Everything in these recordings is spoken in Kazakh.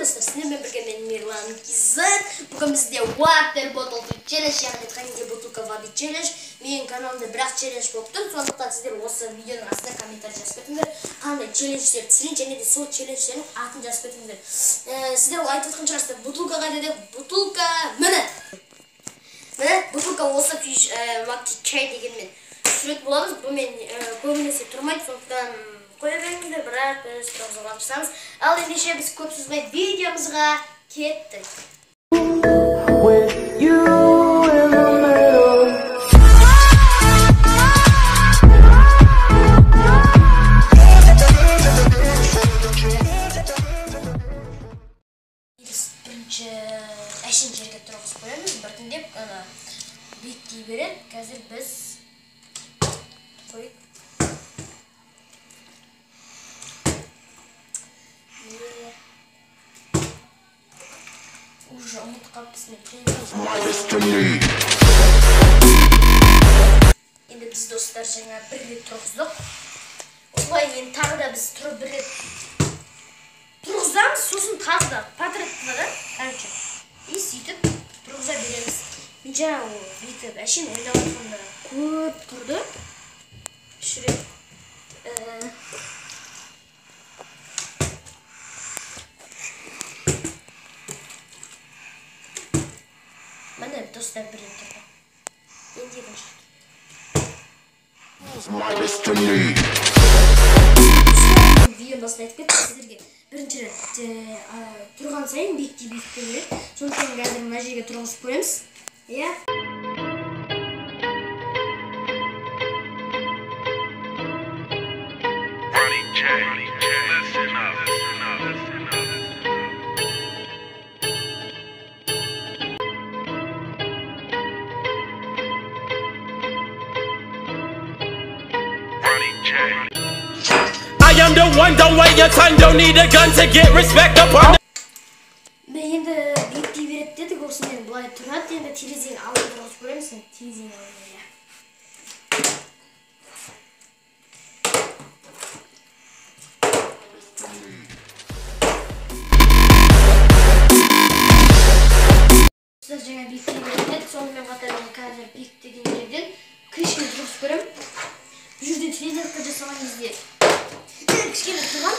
достар, сіздермен бірге мен Мирлан Кизет. Бүгін бізде Water Bottle Challenge, яғни айтқанда бутылка воды челлендж. Менің каналымда бірақ челлендж болып тұр. Сондықтан сіздер осы видеоның астына комментарий жазып кетіңдер. Қандай челлендждер түсірейін, және де сол челленджтердің атын жазып кетіңдер. Сіздер айтып жатқан шығарсыздар, бутылка қайда деп? Бутылка міне. Міне бутылка осы чай дегенмен сурет боламыз. Бұл мен көбінесе тұрмайды, сондықтан қоя беріңіздер, бірақ біз тұрғызуға тырысамыз. Ал ендеше біз көп сөзбей видеомызға кеттік. Бірінші әшін жерге тұрғызып қоямыз, біртіндеп беттей береді. Қазір біз қойып уже ұмытып қалыппыз. Енді біз достар жаңа бір рет тұрғыздық. Осылай енді тағы да біз тұрып бір рет тұрғызамыз, сосын тағы да подрядқа да, короче, и сөйтіп тұрғыза береміз. Мен жаңа бүйтіп әшейін ойнап жатқанда көп тұрды. Үш рет міне достар бір рет тұрды. Енді екінші. Видео басында айтып кеттім сіздерге. Бірінші рет тұрған сайын биіктей береді. Сондықтан қазір мына жерге тұрғызып қоямыз. Иә? I am the one, don't wait your time, don't need a gun to get respect upon. Енді биіктей береді дедік, осымен бұлай тұрады. Енді терезені алып тұрғызып көреміз. Терезені алып. Жаңа биіктей береді. Сонымен қатар мен қазір биіктеген жерден крышканы тұрғызып көремін. Бұл жерде тренировка жасаған кезде кішкене тұрған.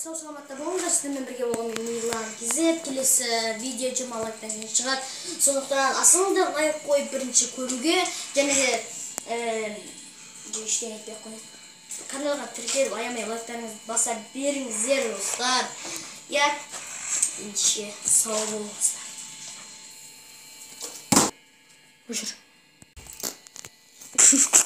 сау саламатта болыңыздар. Сіздермен бірге болған мен Мирлан Кизет. Келесі видео 20 лайктан кейін шығады. Сондықтан асылыңыздар лайк қойып бірінші көруге және де ештеңе етпей ақ қояйын. Каналға тіркеліп аямай лайктарыңызды баса беріңіздер достар. Иә, ендеше сау болыңыздар. Бұжыр. Өшір.